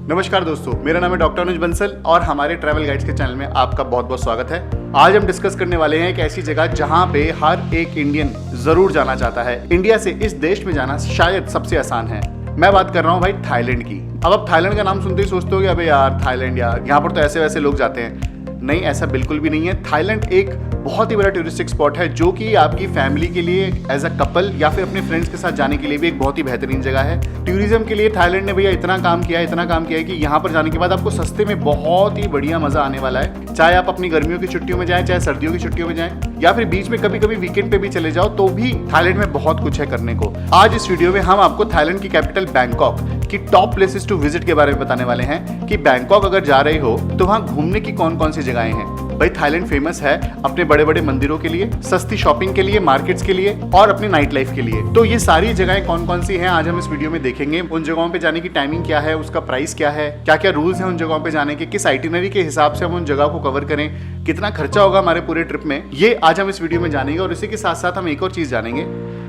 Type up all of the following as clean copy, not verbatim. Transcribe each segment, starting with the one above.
नमस्कार दोस्तों, मेरा नाम है डॉक्टर अनुज बंसल और हमारे ट्रैवल गाइड्स के चैनल में आपका बहुत बहुत स्वागत है। आज हम डिस्कस करने वाले हैं एक ऐसी जगह जहां पे हर एक इंडियन जरूर जाना चाहता है। इंडिया से इस देश में जाना शायद सबसे आसान है। मैं बात कर रहा हूं भाई थाईलैंड की। अब आप थाईलैंड का नाम सुनते ही सोचते हो कि अबे यार थाईलैंड यार, यहाँ पर तो ऐसे वैसे लोग जाते हैं। नहीं, ऐसा बिल्कुल भी नहीं है। थाईलैंड एक बहुत ही बड़ा टूरिस्टिक स्पॉट है जो कि आपकी फैमिली के लिए एज अ कपल या फिर अपने फ्रेंड्स के साथ जाने के लिए भी एक बहुत ही बेहतरीन जगह है। टूरिज्म के लिए थाईलैंड ने भैया इतना काम किया है कि यहाँ पर जाने के बाद आपको सस्ते में बहुत ही बढ़िया मजा आने वाला है। चाहे आप अपनी गर्मियों की छुट्टियों में जाएं, चाहे सर्दियों की छुट्टियों में जाएं, या फिर बीच में कभी कभी वीकेंड पे भी चले जाओ, तो भी थाईलैंड में बहुत कुछ है करने को। आज इस वीडियो में हम आपको थाईलैंड की कैपिटल बैंकॉक की टॉप प्लेसेस टू विजिट के बारे में बताने वाले हैं कि बैंकॉक अगर जा रहे हो तो वहाँ घूमने की कौन कौन सी जगहें हैं। भाई थाईलैंड फेमस है अपने बड़े बड़े मंदिरों के लिए, सस्ती शॉपिंग के लिए, मार्केट्स के लिए और अपनी नाइट लाइफ के लिए। तो ये सारी जगहें कौन कौन सी हैं आज हम इस वीडियो में देखेंगे। उन जगहों पे जाने की टाइमिंग क्या है, उसका प्राइस क्या है, क्या क्या रूल्स हैं उन जगहों पे जाने के, किस आइटिनरी के हिसाब से हम उन जगह को कवर करें, कितना खर्चा होगा हमारे पूरे ट्रिप में, ये आज हम इस वीडियो में जानेंगे। और इसी के साथ साथ हम एक और चीज जानेंगे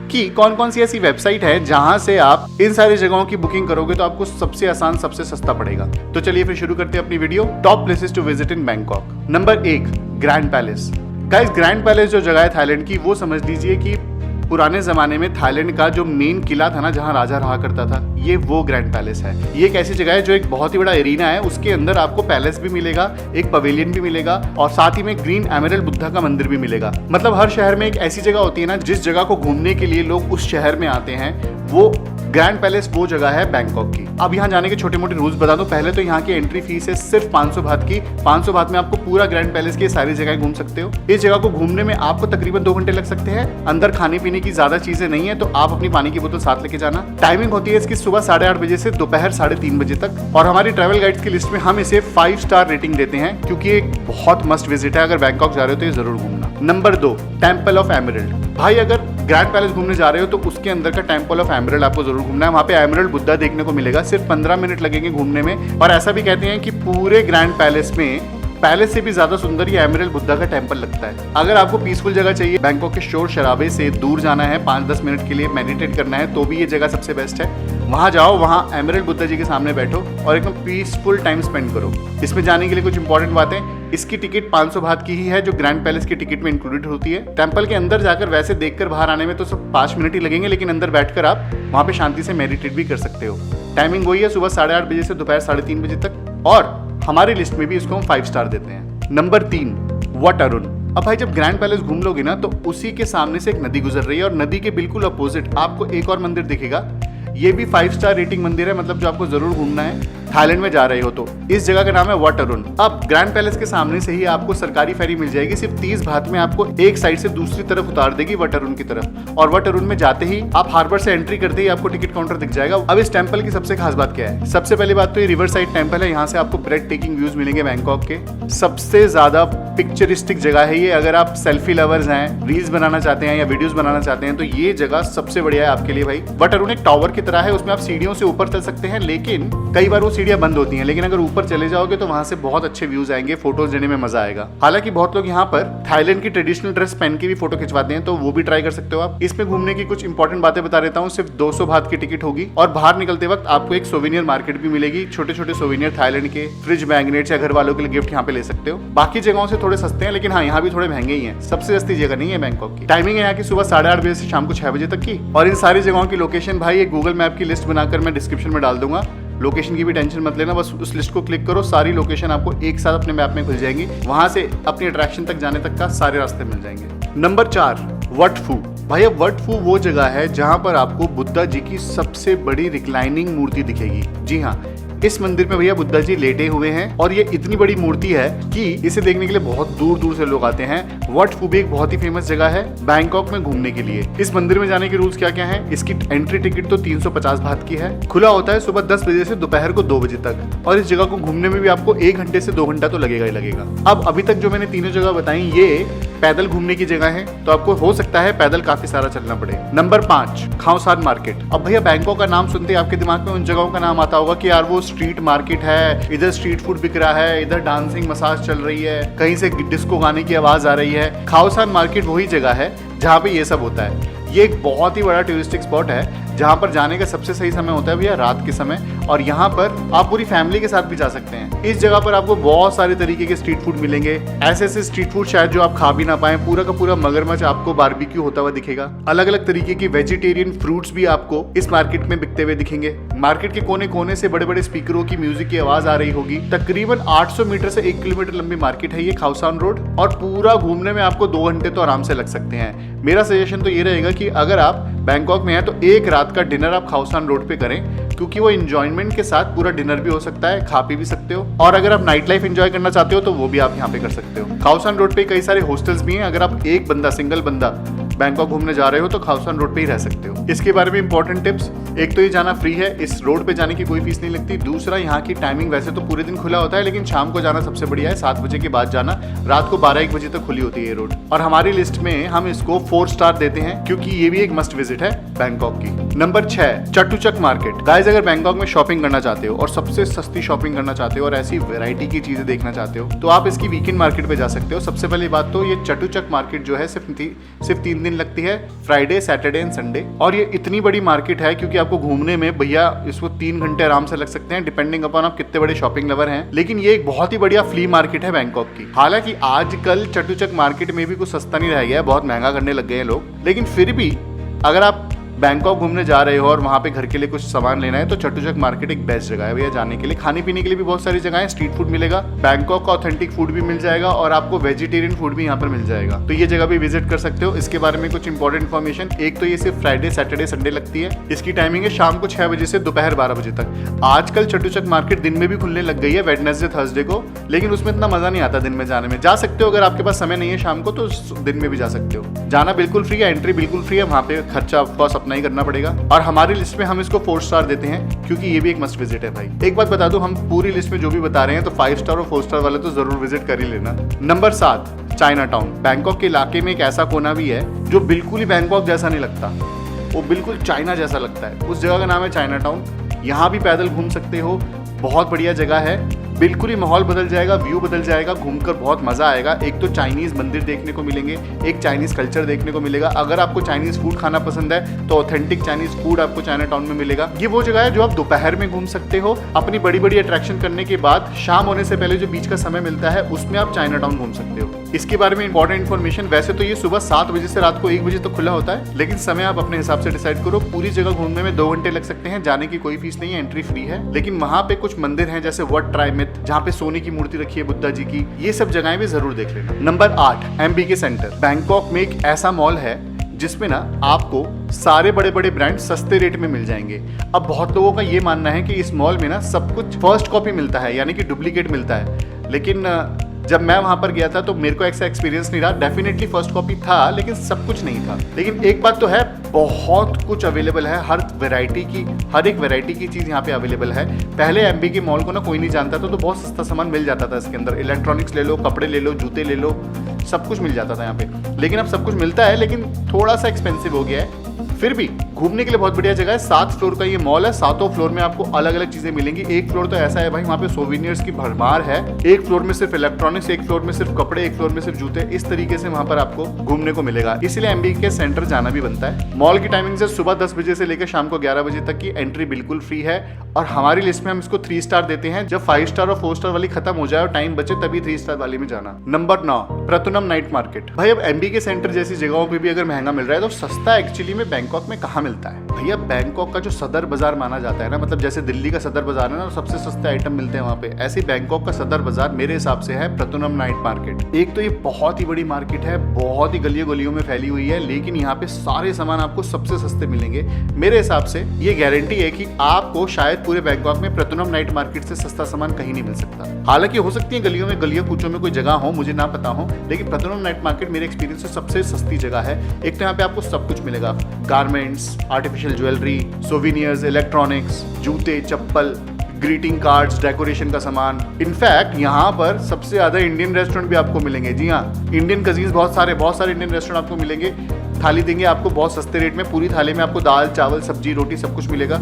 कि कौन कौन सी ऐसी वेबसाइट है जहां से आप इन सारी जगहों की बुकिंग करोगे तो आपको सबसे आसान, सबसे सस्ता पड़ेगा। तो चलिए फिर शुरू करते हैं अपनी video. Top places to visit in Bangkok. Number 1, grand palace. Guys, grand palace जो जगह है थाईलैंड की, वो समझ लीजिए कि पुराने जमाने में थाईलैंड का जो मेन किला था ना, जहां राजा रहा करता था, ये वो ग्रैंड पैलेस है। ये एक ऐसी जगह है जो एक बहुत ही बड़ा एरिना है। उसके अंदर आपको पैलेस भी मिलेगा, एक पवेलियन भी मिलेगा और साथ ही में ग्रीन एमरल्ड बुद्धा का मंदिर भी मिलेगा। मतलब हर शहर में एक ऐसी जगह होती है ना, जिस जगह को घूमने के लिए लोग उस शहर में आते हैं। वो ग्रैंड पैलेस वो जगह है बैंकॉक की। अब यहाँ जाने के छोटे मोटे रूल्स बता दूं। पहले तो यहाँ की एंट्री फीस है सिर्फ 500 बात की। 500 बात में आपको पूरा ग्रैंड पैलेस की सारी जगह घूम सकते हो। इस जगह को घूमने में आपको तकरीबन 2 घंटे लग सकते हैं। अंदर खाने पीने की ज्यादा चीजें नहीं है, तो आप अपनी पानी की बोतल साथ लेके जाना। टाइमिंग होती है इसकी सुबह 8:30 बजे से दोपहर 3:30 बजे तक। और हमारी ट्रैवल गाइड्स की लिस्ट में हम इसे 5 स्टार रेटिंग देते हैं, क्योंकि एक बहुत मस्ट विजिट है। अगर बैंकॉक जा रहे हो तो ये जरूर घूमना। Number 2, temple of emerald. भाई अगर ग्रैंड पैलेस घूमने जा रहे हो तो उसके अंदर का टेम्पल ऑफ एमरल्ड आपको जरूर घूमना है। वहाँ पे एमरल्ड बुद्धा देखने को मिलेगा। सिर्फ 15 मिनट लगेंगे घूमने में। और ऐसा भी कहते हैं कि पूरे ग्रैंड पैलेस में पैलेस से भी ज्यादा सुंदर ये एमरल्ड बुद्धा का टेम्पल लगता है। अगर आपको पीसफुल जगह चाहिए, बैंकॉक के शोर शराबे से दूर जाना है, 5-10 मिनट के लिए मेडिटेट करना है, तो भी ये जगह सबसे बेस्ट है। वहां जाओ, वहां एमरल्ड बुद्धा जी के सामने बैठो और एकदम पीसफुल टाइम स्पेंड करो। इसमें जाने के लिए कुछ इंपॉर्टेंट बातें। इसकी टिकट 500 बात की ही है, जो ग्रैंड पैलेस की टिकट में इंक्लूडेड होती है। टेम्पल के अंदर जाकर वैसे देखकर बाहर आने में तो सब 5 मिनट ही लगेंगे, लेकिन अंदर बैठकर आप वहां पे शांति से मेडिटेट भी कर सकते हो। टाइमिंग वही है, सुबह 8:30 बजे से दोपहर 3:30 बजे तक। और हमारी लिस्ट में भी इसको हम 5 स्टार देते हैं। Number 3, what Arun. अब भाई जब ग्रैंड पैलेस घूम लोगे ना, तो उसी के सामने से एक नदी गुजर रही है और नदी के बिल्कुल अपोजिट आपको एक और मंदिर दिखेगा। ये भी 5 स्टार रेटिंग मंदिर है, मतलब जो आपको जरूर घूमना है थाईलैंड में जा रहे हो तो। इस जगह का नाम है वट अरुण। अब ग्रैंड पैलेस के सामने से ही आपको सरकारी फेरी मिल जाएगी। सिर्फ 30 बात में आपको एक साइड से दूसरी तरफ उतार देगी, वट अरुण की तरफ। और वट अरुण में जाते ही आप हार्बर से एंट्री करते ही आपको टिकट काउंटर दिख जाएगा। अब इस टेम्पल की सबसे खास बात क्या है? सबसे पहली बात तो ये रिवर साइड टेम्पल है। यहाँ से आपको ब्रेड टेकिंग व्यूज मिलेंगे बैंकॉक के। सबसे ज्यादा पिक्चरिस्टिक जगह है ये। अगर आप सेल्फी लवर्स हैं, रील्स बनाना चाहते हैं या वीडियोस बनाना चाहते हैं, तो ये जगह सबसे बढ़िया है आपके लिए भाई। वट अरुण एक टावर की तरह है, उसमें आप सीढ़ियों से ऊपर चल सकते हैं, लेकिन कई बार वो सीढ़ियां बंद होती हैं। लेकिन अगर ऊपर चले जाओगे तो वहां से बहुत अच्छे व्यूज आएंगे, फोटोज लेने में मजा आएगा। हालांकि बहुत लोग यहाँ पर थाईलैंड की ट्रेडिशनल ड्रेस पहन के भी फोटो खिंचवाते हैं, तो वो भी ट्राई कर सकते हो आप। इसमें घूमने की कुछ इंपॉर्टेंट बातें बता देता हूँ। सिर्फ 200 बात की टिकट होगी और बाहर निकलते वक्त आपको एक सोवेनियर मार्केट भी मिलेगी। छोटे छोटे सोवेनियर थाईलैंड के, फ्रिज मैग्नेट्स या घर वालों के लिए गिफ्ट यहाँ पे ले सकते हो। बाकी जगहों से थोड़े सस्ते हैं, लेकिन हाँ, यहाँ भी थोड़े महंगे ही हैं। सबसे सस्ती जगह नहीं है बैंकॉक की। टाइमिंग है यहाँ की सुबह 8:30 बजे से शाम को 6 बजे तक की। और इन सारी जगहों की लोकेशन भाई एक गूगल मैप की लिस्ट बनाकर मैं डिस्क्रिप्शन में डाल दूंगा। लोकेशन की भी टेंशन मत लेना, बस उस लिस्ट को क्लिक करो, सारी लोकेशन आपको एक साथ अपने मैप में खुल जाएंगी। वहां से अपनी अट्रैक्शन तक जाने तक का सारे रास्ते मिल जाएंगे। नंबर 4, वट फू। भाई अब वट फू वो जगह है जहां पर आपको बुद्धा जी की सबसे बड़ी रिक्लाइनिंग मूर्ति दिखेगी। जी हाँ, इस मंदिर में भैया बुद्धा जी लेटे हुए हैं और ये इतनी बड़ी मूर्ति है कि इसे देखने के लिए बहुत दूर दूर से लोग आते हैं। वट फू भी एक बहुत ही फेमस जगह है बैंकॉक में घूमने के लिए। इस मंदिर में जाने के रूल्स क्या क्या हैं? इसकी एंट्री टिकट तो 350 बात की है। खुला होता है सुबह 10 बजे से दोपहर को 2 बजे तक। और इस जगह को घूमने में भी आपको 1 घंटे से 2 घंटा तो लगेगा ही लगेगा। अब अभी तक जो मैंने तीनों जगह बताई, ये पैदल घूमने की जगह है, तो आपको हो सकता है पैदल काफी सारा चलना पड़े। नंबर 5, खाओ सांन मार्केट। अब भैया बैंकॉक का नाम सुनते ही आपके दिमाग में उन जगहों का नाम आता होगा कि यार वो स्ट्रीट मार्केट है, इधर स्ट्रीट फूड बिक रहा है, इधर डांसिंग मसाज चल रही है, कहीं से डिस्को गाने की आवाज आ रही है। खाओ सांन मार्केट वही जगह है जहाँ पे ये सब होता है। ये एक बहुत ही बड़ा टूरिस्टिक स्पॉट है जहाँ पर जाने का सबसे सही समय होता है भैया रात के समय। और यहाँ पर आप पूरी फैमिली के साथ भी जा सकते हैं। इस जगह पर आपको बहुत सारे तरीके के स्ट्रीट फूड मिलेंगे, ऐसे ऐसे स्ट्रीट फूड शायद जो आप खा भी ना पाए। पूरा का पूरा मगरमच्छ आपको बारबेक्यू होता हुआ दिखेगा। अलग अलग तरीके की वेजिटेरियन फ्रूट्स भी आपको इस मार्केट में बिकते हुए दिखेंगे। मार्केट के कोने कोने से बड़े बड़े स्पीकरों की म्यूजिक की आवाज आ रही होगी। तकरीबन 800 मीटर से 1 किलोमीटर लंबी मार्केट है ये खाउसान रोड, और पूरा घूमने में आपको 2 घंटे तो आराम से लग सकते हैं। मेरा सजेशन तो ये रहेगा कि अगर आप बैंकॉक में हैं तो एक रात का डिनर आप खाउसान रोड पे करें, क्योंकि वो एंजॉयमेंट के साथ पूरा डिनर भी हो सकता है, खा पी भी सकते हो। और अगर आप नाइट लाइफ एंजॉय करना चाहते हो तो वो भी आप यहाँ पे कर सकते हो। खाउसान रोड पे कई सारे हॉस्टल्स भी हैं। अगर आप एक बंदा, सिंगल बंदा बैंकॉक घूमने जा रहे हो तो खाउसान रोड पे ही रह सकते हो। इसके बारे में इंपॉर्टेंट टिप्स, एक तो ये जाना फ्री है, इस रोड पे जाने की कोई फीस नहीं लगती। दूसरा, यहाँ की टाइमिंग वैसे तो पूरे दिन खुला होता है, लेकिन शाम को जाना सबसे बढ़िया है। 7 बजे के बाद जाना, रात को 12-1 बजे तक खुली होती है ये रोड। और हमारी लिस्ट में हम इसको 4 स्टार देते हैं, क्योंकि ये भी एक मस्ट विजिट है बैंकॉक की। Number 6, Chatuchak market. गाइस, अगर बैंकॉक में शॉपिंग करना चाहते हो और सबसे सस्ती शॉपिंग करना चाहते हो और ऐसी वैरायटी की चीजें देखना चाहते हो तो आप इसकी वीकेंड मार्केट पे जा सकते हो। सबसे पहली बात तो ये चटुचक मार्केट जो है सिर्फ 3 दिन लगती है, फ्राइडे, सैटरडे एंड संडे। और ये इतनी बड़ी मार्केट है क्योंकि आपको घूमने में भैया इसको 3 घंटे आराम से लग सकते हैं, डिपेंडिंग अपॉन आप कितने बड़े शॉपिंग लवर हैं। लेकिन ये एक बहुत ही बढ़िया फ्ली मार्केट है बैंकॉक की। हालांकि आजकल चटुचक मार्केट में भी कुछ सस्ता नहीं रह गया है, बहुत महंगा करने लग गए हैं लोग। लेकिन फिर भी अगर आप बैंकॉक घूमने जा रहे हो और वहाँ पे घर के लिए कुछ सामान लेना है तो चटुचक मार्केट एक बेस्ट जगह है भैया जाने के लिए। खाने पीने के लिए भी बहुत सारी जगह है, स्ट्रीट फूड मिलेगा, बैंकॉक का ऑथेंटिक फूड भी मिल जाएगा और आपको वेजिटेरियन फूड भी यहाँ पर मिल जाएगा। तो ये जगह भी विजिट कर सकते हो। इसके बारे में कुछ इंपॉर्टेंट इन्फॉर्मेशन, एक तो ये सिर्फ फ्राइडे, सैटरडे, संडे लगती है। इसकी टाइमिंग है शाम को 6 बजे से दोपहर 12 बजे तक। आजकल चटुचक मार्केट दिन में भी खुलने लग गई है, वेडनेसडे, थर्सडे को, लेकिन उसमें इतना मजा नहीं आता दिन में जाने में। जा सकते हो, अगर आपके पास समय नहीं है शाम को तो दिन में भी जा सकते हो। जाना बिल्कुल फ्री है, एंट्री बिल्कुल फ्री है, वहाँ पे खर्चा ऑफकोर्स अपना ही करना पड़ेगा। और हमारी लिस्ट में हम इसको 4 स्टार देते हैं क्योंकि ये भी एक मस्ट विजिट है भाई। एक बात बता दूं, हम पूरी लिस्ट में जो भी बता रहे हैं तो 5 स्टार और 4 स्टार वाले तो जरूर विजिट कर ही लेना। Number 7, China town. बैंकॉक के इलाके में एक ऐसा कोना भी है जो बिल्कुल ही बैंकॉक जैसा नहीं लगता, वो बिल्कुल चाइना जैसा लगता है। उस जगह का नाम है चाइना टाउन। यहाँ भी पैदल घूम सकते हो, बहुत बढ़िया जगह है। बिल्कुल ही माहौल बदल जाएगा, व्यू बदल जाएगा, घूमकर बहुत मजा आएगा। एक तो चाइनीज मंदिर देखने को मिलेंगे, एक चाइनीज कल्चर देखने को मिलेगा। अगर आपको चाइनीज फूड खाना पसंद है तो ऑथेंटिक चाइनीज फूड आपको चाइना टाउन में मिलेगा। ये वो जगह है जो आप दोपहर में घूम सकते हो। अपनी बड़ी बड़ी अट्रैक्शन करने के बाद शाम होने से पहले जो बीच का समय मिलता है उसमें आप चाइना टाउन घूम सकते हो। इसके बारे में इंपॉर्टेंट इन्फॉर्मेशन, वैसे तो ये सुबह 7 बजे से रात को 1 बजे तक खुला होता है, लेकिन समय आप अपने हिसाब से डिसाइड करो। पूरी जगह घूमने में 2 घंटे लग सकते हैं। जाने की कोई फीस नहीं है, एंट्री फ्री है। लेकिन वहाँ पे कुछ मंदिर हैं जैसे वट ट्राई मिथ, जहाँ पे सोने की मूर्ति रखी है बुद्धा जी की। ये सब जगहें भी जरूर देख लेना। Number 8, MBK centre. बैंकॉक में एक ऐसा मॉल है जिसमें ना आपको सारे बड़े बड़े ब्रांड सस्ते रेट में मिल जाएंगे। अब बहुत लोगों का ये मानना है कि इस मॉल में ना सब कुछ फर्स्ट कॉपी मिलता है, यानी कि डुप्लीकेट मिलता है। लेकिन जब मैं वहां पर गया था तो मेरे को ऐसा एक्सपीरियंस नहीं रहा। डेफिनेटली फर्स्ट कॉपी था, लेकिन सब कुछ नहीं था। लेकिन एक बात तो है, बहुत कुछ अवेलेबल है, हर एक वैरायटी की चीज यहाँ पे अवेलेबल है। पहले एमबीके मॉल को ना कोई नहीं जानता था, तो बहुत सस्ता सामान मिल जाता था इसके अंदर। इलेक्ट्रॉनिक्स ले लो, कपड़े ले लो, जूते ले लो, सब कुछ मिल जाता था यहाँ पे। लेकिन अब सब कुछ मिलता है, लेकिन थोड़ा सा एक्सपेंसिव हो गया है। फिर भी घूमने के लिए बहुत बढ़िया जगह है। 7 फ्लोर का ये मॉल है। 7 फ्लोर में आपको अलग अलग चीजें मिलेंगी। एक फ्लोर तो ऐसा है भाई, वहाँ पे सोविनियर्स की भरमार है। एक फ्लोर में सिर्फ इलेक्ट्रॉनिक्स, एक फ्लोर में सिर्फ कपड़े, एक फ्लोर में सिर्फ जूते। इस तरीके से वहाँ पर आपको घूमने को मिलेगा। इसलिए एमबीके सेंटर जाना भी बनता है। मॉल की टाइमिंग से सुबह 10 बजे से लेकर शाम को 11 बजे तक की एंट्री बिल्कुल फ्री है। और हमारी लिस्ट में हम इसको 3 स्टार देते हैं। जब 5 स्टार और 4 स्टार वाली खत्म हो जाए और टाइम बचे तभी 3 स्टार वाली में जाना। Number 9, Pratunam night market. भाई अब एमबीके सेंटर जैसी जगहों पे भी अगर महंगा मिल रहा है तो सस्ता एक्चुअली में बैंकॉक में कहाँ मिलता है भैया? बैंकॉक का जो सदर बाजार माना जाता है ना, मतलब जैसे दिल्ली का सदर बाजार है ना, सबसे सस्ते आइटम मिलते हैं वहाँ पे। ऐसे बैंकॉक का सदर बाजार मेरे हिसाब से है प्रतुनम नाइट मार्केट। एक तो ये बहुत ही बड़ी मार्केट है, बहुत ही गलियों गलियों में फैली हुई है, लेकिन यहाँ पे सारे सामान आपको सबसे सस्ते मिलेंगे। मेरे हिसाब से ये गारंटी है कि आपको शायद पूरे बैंकॉक में प्रतुनम नाइट मार्केट से सस्ता सामान कहीं नहीं मिल सकता। हालांकि हो सकती है गलियों कूचों में कोई जगह हो, मुझे ना पता हो, लेकिन प्रतुनम नाइट मार्केट मेरे एक्सपीरियंस से सबसे सस्ती जगह है। एक तो यहाँ पे आपको सब कुछ मिलेगा, garments, artificial jewellery, souvenirs, electronics, जूते, चप्पल, ग्रीटिंग कार्ड्स, डेकोरेशन का सामान। इनफैक्ट यहाँ पर सबसे ज्यादा इंडियन रेस्टोरेंट भी आपको मिलेंगे। जी हाँ, इंडियन कजीन्स बहुत सारे इंडियन रेस्टोरेंट आपको मिलेंगे। थाली देंगे आपको बहुत सस्ते रेट में। पूरी थाली में आपको दाल, चावल, सब्जी, रोटी सब कुछ मिलेगा।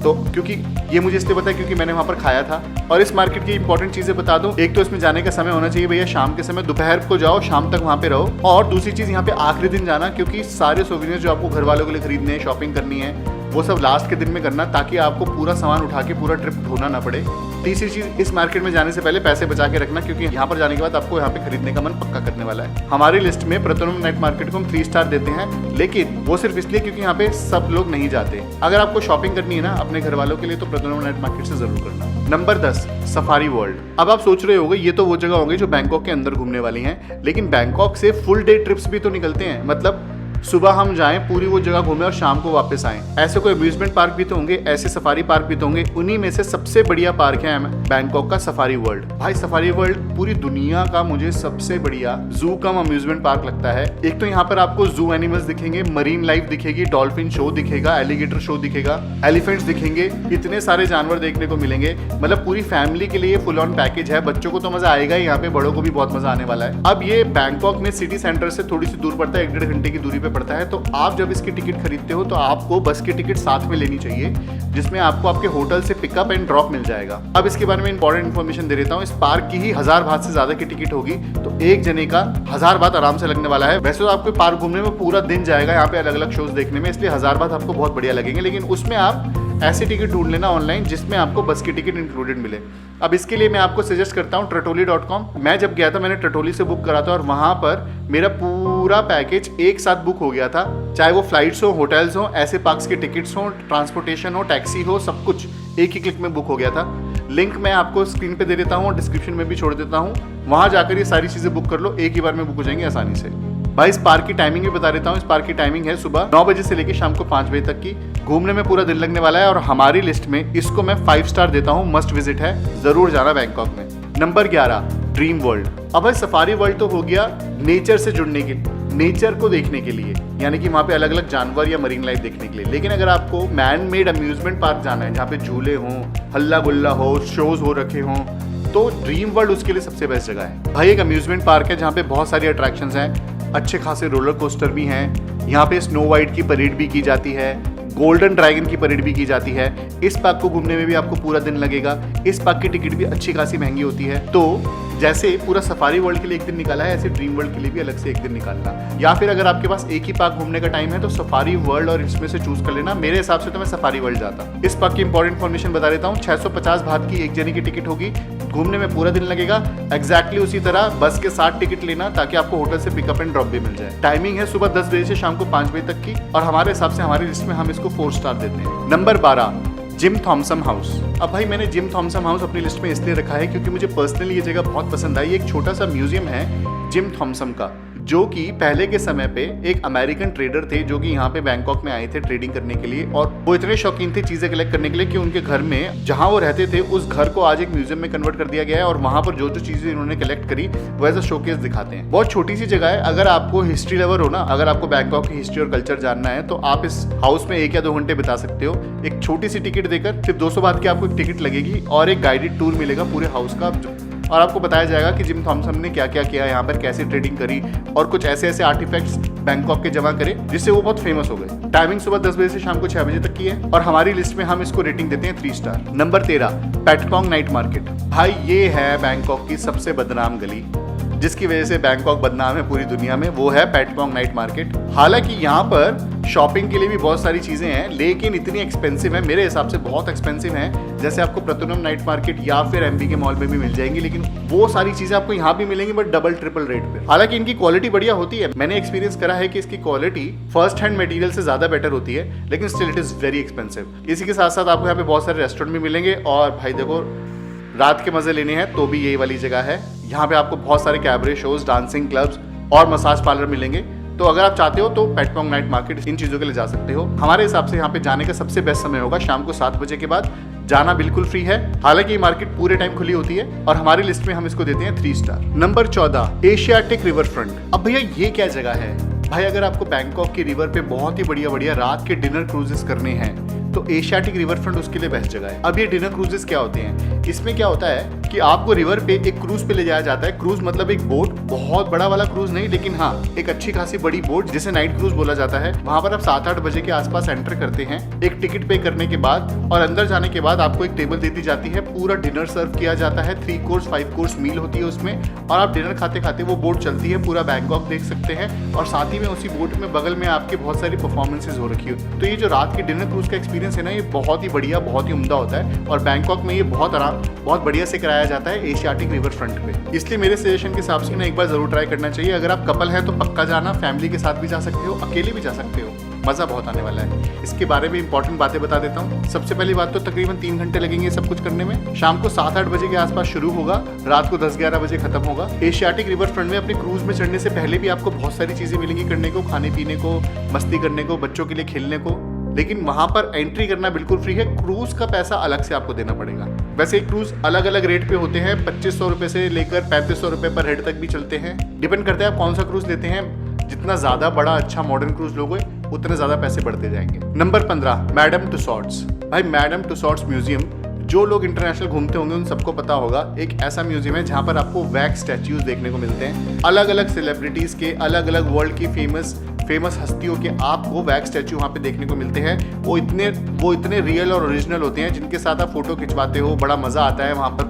तो क्योंकि ये मुझे इसलिए पता है क्योंकि मैंने वहाँ पर खाया था। और इस मार्केट की इंपॉर्टेंट चीजें बता दूं, एक तो इसमें जाने का समय होना चाहिए भैया शाम के समय, दोपहर को जाओ, शाम तक वहाँ पे रहो। और दूसरी चीज, यहाँ पे आखिरी दिन जाना, क्योंकि सारे सोविनियर्स जो आपको घर वालों के लिए खरीदने हैं, शॉपिंग करनी है, वो सब लास्ट के दिन में करना, ताकि आपको पूरा सामान उठा के पूरा ट्रिप ढोना ना पड़े। तीसरी चीज, इस मार्केट में जाने से पहले पैसे बचा के रखना, क्योंकि यहाँ पर जाने के बाद आपको यहाँ पे खरीदने का मन पक्का करने वाला है। हमारी लिस्ट में प्रतुनम नाइट मार्केट को हम 3 स्टार देते हैं, लेकिन वो सिर्फ इसलिए क्योंकि यहाँ पे सब लोग नहीं जाते। अगर आपको शॉपिंग करनी है ना अपने घर वालों के लिए, तो प्रतुनम नाइट मार्केट से जरूर करना। Number 10, safari world. अब आप सोच रहे होंगे ये तो वो जगह होंगी जो बैंकॉक के अंदर घूमने वाली हैं, लेकिन बैंकॉक से फुल डे ट्रिप्स भी तो निकलते हैं। मतलब सुबह हम जाएं, पूरी वो जगह घूमें और शाम को वापस आएं। ऐसे कोई अम्यूजमेंट पार्क भी तो होंगे, ऐसे सफारी पार्क भी तो होंगे। उन्हीं में से सबसे बढ़िया पार्क है बैंकॉक का सफारी वर्ल्ड। भाई सफारी वर्ल्ड पूरी दुनिया का मुझे सबसे बढ़िया जू कम अम्यूजमेंट पार्क लगता है। एक तो यहाँ पर आपको जू एनिमल्स दिखेंगे, मरीन लाइफ दिखेगी, डॉल्फिन शो दिखेगा, एलिगेटर शो दिखेगा, एलिफेंट्स दिखेंगे, इतने सारे जानवर देखने को मिलेंगे। मतलब पूरी फैमिली के लिए फुल ऑन पैकेज है। बच्चों को तो मजा आएगा ही, यहाँ पे बड़ों को भी बहुत मजा आने वाला है। अब ये बैंकॉक में सिटी सेंटर से थोड़ी सी दूर पड़ता है, 1-1.5 घंटे की दूरी पे पड़ता है। तो आप जब इसकी टिकट खरीदते हो तो आपको बस की टिकट साथ में लेनी चाहिए, जिसमें आपको आपके होटल से पिकअप एंड ड्रॉप मिल जाएगा। अब इसके बारे में इंपॉर्टेंट इन्फॉर्मेशन दे देता हूँ। इस पार्क की ही 1000 बात से ज्यादा की टिकट होगी, तो एक जने का 1000 बात आराम से लगने वाला है। वैसे तो आपको पार्क घूमने में पूरा दिन जाएगा यहाँ पे अलग अलग शोज देखने में, इसलिए 1000 बात आपको बहुत बढ़िया लगेंगे। लेकिन उसमें आप ऐसी टिकट ढूंढ लेना ऑनलाइन जिसमें आपको बस की टिकट इंक्लूडेड मिले। अब इसके लिए मैं आपको सजेस्ट करता हूँ Tratoli.com। मैं जब गया था मैंने Tratoli से बुक करा था और वहां पर मेरा पूरा पैकेज एक साथ बुक हो गया था। चाहे वो फ्लाइट्स हो, होटल्स हो, ऐसे पार्क्स के टिकट्स हो, ट्रांसपोर्टेशन हो, टैक्सी हो, सब कुछ एक ही क्लिक में बुक हो गया था। लिंक मैं आपको स्क्रीन पे दे देता हूँ और डिस्क्रिप्शन में भी छोड़ देता हूँ। वहां जाकर ये सारी चीजें बुक कर लो, एक ही बार में बुक हो जाएंगे आसानी से। भाई इस पार्क की टाइमिंग भी बता देता हूँ। इस पार्क की टाइमिंग है सुबह 9 बजे से लेकर शाम को 5 बजे तक की। घूमने में पूरा दिन लगने वाला है और हमारी लिस्ट में इसको मैं 5 स्टार देता हूँ। मस्ट विजिट है, जरूर जाना बैंकॉक में। Number 11, dream world. अब भाई सफारी वर्ल्ड तो हो गया नेचर से जुड़ने के, नेचर को देखने के लिए, यानी कि वहाँ पे अलग अलग जानवर या मरीन लाइफ देखने के लिए। लेकिन अगर आपको मैन मेड अम्यूजमेंट पार्क जाना है, जहाँ पे झूले हों, हल्ला गुल्ला हो, शोज हो रखे हों, तो ड्रीम वर्ल्ड उसके लिए सबसे बेस्ट जगह है। भाई एक अम्यूजमेंट पार्क है जहाँ पे बहुत सारी अट्रैक्शंस हैं, अच्छे खासे रोलर कोस्टर भी हैं। यहाँ पे स्नो वाइट की परेड भी की जाती है, गोल्डन ड्रैगन की परेड भी की जाती है। इस पार्क को घूमने में भी आपको पूरा दिन लगेगा। इस पार्क की टिकट भी अच्छी खासी महंगी होती है। तो जैसे पूरा सफारी वर्ल्ड के लिए एक दिन निकाला है, ऐसे ड्रीम वर्ल्ड के लिए भी अलग से एक दिन निकालना। या फिर अगर आपके पास एक ही पार्क घूमने का टाइम है तो सफारी वर्ल्ड और इसमें से चूज कर लेना। मेरे हिसाब से तो मैं सफारी वर्ल्ड जाता। इस पार्क की इंपॉर्टेंट इन्फॉर्मेशन बता देता हूँ। 650 बात की एक जने की टिकट होगी, घूमने में पूरा दिन लगेगा। एग्जैक्टली उसी तरह बस के साथ टिकट लेना, ताकि आपको होटल से पिकअप एंड ड्रॉप भी मिल जाए। टाइमिंग है सुबह 10 बजे से शाम को 5 बजे तक की, और हमारे हिसाब से हमारी लिस्ट में हम इसको 4 स्टार देते हैं। Number 12, Jim Thompson house. अब भाई मैंने जिम थॉम्सन हाउस अपनी लिस्ट में इसलिए रखा है क्योंकि मुझे पर्सनली ये जगह बहुत पसंद आई। एक छोटा सा म्यूजियम है जिम थॉम्सन का, जो कि पहले के समय पे एक अमेरिकन ट्रेडर थे जो कि यहाँ पे बैंकॉक में आए थे ट्रेडिंग करने के लिए, और वो इतने शौकीन थे चीजें कलेक्ट करने के लिए कि उनके घर में जहाँ वो रहते थे उस घर को आज एक म्यूजियम में कन्वर्ट कर दिया गया है। और वहाँ पर जो जो चीजें इन्होंने कलेक्ट करी वो एज अ शोकेस दिखाते हैं। बहुत छोटी सी जगह है। अगर आपको हिस्ट्री लवर हो ना, अगर आपको बैंकॉक की हिस्ट्री और कल्चर जानना है, तो आप इस हाउस में 1 या 2 घंटे बिता सकते हो। एक छोटी सी टिकट देकर सिर्फ 200 बात की आपको एक टिकट लगेगी और एक गाइडेड टूर मिलेगा पूरे हाउस का, और आपको बताया जाएगा कि जिम थॉम्सन ने क्या क्या किया यहाँ पर, कैसे ट्रेडिंग करी, और कुछ ऐसे ऐसे आर्टिफैक्ट्स बैंकॉक के जमा करे जिससे वो बहुत फेमस हो गए। टाइमिंग सुबह 10 बजे से शाम को 6 बजे तक की है, और हमारी लिस्ट में हम इसको रेटिंग देते हैं 3 star. Number 13, Patpong night market. भाई ये है बैंकॉक की सबसे बदनाम गली, जिसकी वजह से बैंकॉक बदनाम है पूरी दुनिया में, वो है पैटकोंग नाइट मार्केट। हालांकि यहाँ पर शॉपिंग के लिए भी बहुत सारी चीजें हैं, लेकिन इतनी एक्सपेंसिव है, मेरे हिसाब से बहुत एक्सपेंसिव है। जैसे आपको प्रतुनम नाइट मार्केट या फिर MBK मॉल में भी मिल जाएंगी, लेकिन वो सारी चीजें आपको यहाँ भी मिलेंगी, बट डबल ट्रिपल रेट पे। हालांकि इनकी क्वालिटी बढ़िया होती है, मैंने एक्सपीरियंस करा है कि इसकी क्वालिटी फर्स्ट हैंड मटेरियल से ज्यादा बेटर होती है, लेकिन still it is very expensive. इसी के साथ साथ आपको यहाँ पे बहुत सारे रेस्टोरेंट भी मिलेंगे, और भाई देखो रात के मजे लेने हैं तो भी यही वाली जगह है। यहाँ पे आपको बहुत सारे कैबरे शोज, डांसिंग क्लब्स और मसाज पार्लर मिलेंगे। तो अगर आप चाहते हो तो पैटकोंग नाइट मार्केट इन चीजों के लिए जा सकते हो। हमारे हिसाब से यहाँ पे जाने का सबसे बेस्ट समय होगा शाम को 7 बजे के बाद। जाना बिल्कुल फ्री है, हालांकि ये मार्केट पूरे टाइम खुली होती है, और हमारी लिस्ट में हम इसको देते हैं 3 star. Number 14, Asiatic river front. अब भैया ये क्या जगह है? भाई अगर आपको बैंकॉक की रिवर पे बहुत ही बढ़िया बढ़िया रात के डिनर क्रूजेस करने हैं, तो एशियाटिक रिवर फ्रंट उसके लिए बेस्ट जगह है। अब ये डिनर क्रूजेस क्या होते हैं, इसमें क्या होता है कि आपको रिवर पे एक क्रूज पे ले जाया जाता है। क्रूज मतलब एक बोट, बहुत बड़ा वाला क्रूज नहीं, लेकिन हाँ एक अच्छी खासी बड़ी बोट जिसे नाइट क्रूज बोला जाता है। वहां पर आप 7-8 बजे के आसपास एंटर करते हैं, एक टिकट पे करने के बाद और अंदर जाने के बाद आपको एक टेबल दे दी जाती है, पूरा डिनर सर्व किया जाता है। 3 कोर्स 5 कोर्स मील होती है उसमें, और आप डिनर खाते खाते वो बोट चलती है, पूरा बैंकॉक देख सकते हैं। और साथ ही में उसी बोट में बगल में आपके बहुत सारी परफॉर्मेंसेज हो रखी हो। तो ये जो रात की डिनर क्रूज का एक्सपीरियंस है ना, ये बहुत ही बढ़िया, बहुत ही उम्दा होता है। और बैंकॉक में ये बहुत बढ़िया से कराया जाता है एशियाटिक रिवर फ्रंट पे। इसलिए मेरे सजेशन के हिसाब से ना एक बार जरूर ट्राई करना चाहिए। अगर आप कपल हैं तो पक्का जाना, फैमिली के साथ भी जा सकते हो, अकेले भी जा सकते हो, मजा बहुत आने वाला है। इसके बारे में इंपॉर्टेंट बातें बता देता हूँ। सबसे पहली बात तो तकरीबन 3 घंटे लगेंगे सब कुछ करने में। शाम को 7-8 बजे के आसपास शुरू होगा, रात को 10-11 बजे खत्म होगा। एशियाटिक रिवर फ्रंट में अपने क्रूज में चढ़ने से पहले भी आपको बहुत सारी चीजें मिलेंगी करने को, खाने पीने को, मस्ती करने को, बच्चों के लिए खेलने को। लेकिन वहां पर एंट्री करना बिल्कुल फ्री है, क्रूज का पैसा अलग से आपको देना पड़ेगा। वैसे क्रूज अलग अलग रेट पे होते हैं, 2500 रुपए से लेकर 3500 रुपए पर हेड तक भी चलते हैं। डिपेंड करता है आप कौन सा क्रूज लेते हैं। जितना ज्यादा बड़ा अच्छा मॉडर्न क्रूज लोगे उतने ज्यादा पैसे बढ़ते जाएंगे। Number 15, Madame Tussauds. भाई मैडम टुसॉड्स म्यूजियम, जो लोग इंटरनेशनल घूमते होंगे उन सबको पता होगा, एक ऐसा म्यूजियम है जहां पर आपको वैक्स स्टैच्यूज देखने को मिलते हैं। अलग अलग सेलिब्रिटीज के, अलग अलग वर्ल्ड की फेमस हस्तियों के आपको वैक्स स्टैचू वहाँ पे देखने को मिलते हैं। वो इतने रियल और ओरिजिनल होते हैं, जिनके साथ आप फोटो खिंचवाते हो, बड़ा मजा आता है वहाँ पर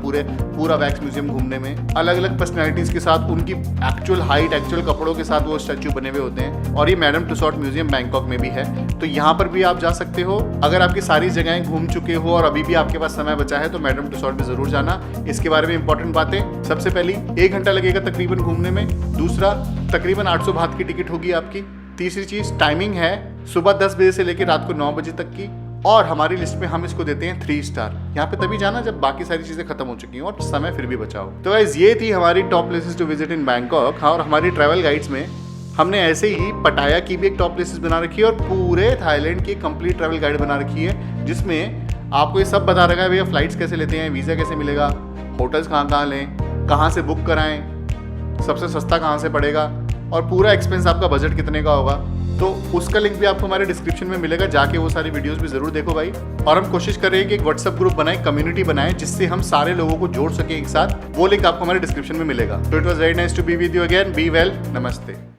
पूरा वैक्स म्यूजियम घूमने में। अलग अलग पर्सनैलिटीज के साथ, उनकी एक्चुअल हाइट, एक्चुअल कपड़ों के साथ वो स्टैचू बने हुए होते हैं। और ये मैडम टुसॉड म्यूजियम बैंकॉक में भी है, तो यहाँ पर भी आप जा सकते हो। अगर आपकी सारी जगहें घूम चुके हो और अभी भी आपके पास समय बचा है तो मैडम टुसॉड में जरूर जाना। इसके बारे में इंपॉर्टेंट बातें, सबसे पहली 1 घंटा लगेगा तकरीबन घूमने में। दूसरा, तकरीबन 800 बात की टिकट होगी आपकी। तीसरी चीज, टाइमिंग है सुबह 10 बजे से लेकर रात को 9 बजे तक की। और हमारी लिस्ट में हम इसको देते हैं 3 स्टार। यहाँ पे तभी जाना जब बाकी सारी चीजें खत्म हो चुकी हैं और समय फिर भी बचा हो। तो गाइस ये थी हमारी top places to visit in Bangkok. हाँ, और हमारी ट्रैवल गाइड्स में हमने ऐसे ही पटाया की भी एक टॉप प्लेसेस बना रखी है और पूरे थाईलैंड की कंप्लीट ट्रैवल गाइड बना रखी है, जिसमें आपको ये सब बता रखा है भैया फ्लाइट्स कैसे लेते हैं, वीजा कैसे मिलेगा, होटल्स कहाँ लें, कहाँ से बुक कराएं, सबसे सस्ता कहाँ से पड़ेगा और पूरा एक्सपेंस आपका बजट कितने का होगा। तो उसका लिंक भी आपको हमारे डिस्क्रिप्शन में मिलेगा, जाके वो सारी वीडियोस भी जरूर देखो भाई। और हम कोशिश कर रहे हैं कि एक व्हाट्सएप ग्रुप बनाएं, कम्युनिटी बनाएं, जिससे हम सारे लोगों को जोड़ सकें एक साथ। वो लिंक आपको हमारे डिस्क्रिप्शन में मिलेगा। तो it was very nice to be with you again. Be well, नमस्ते।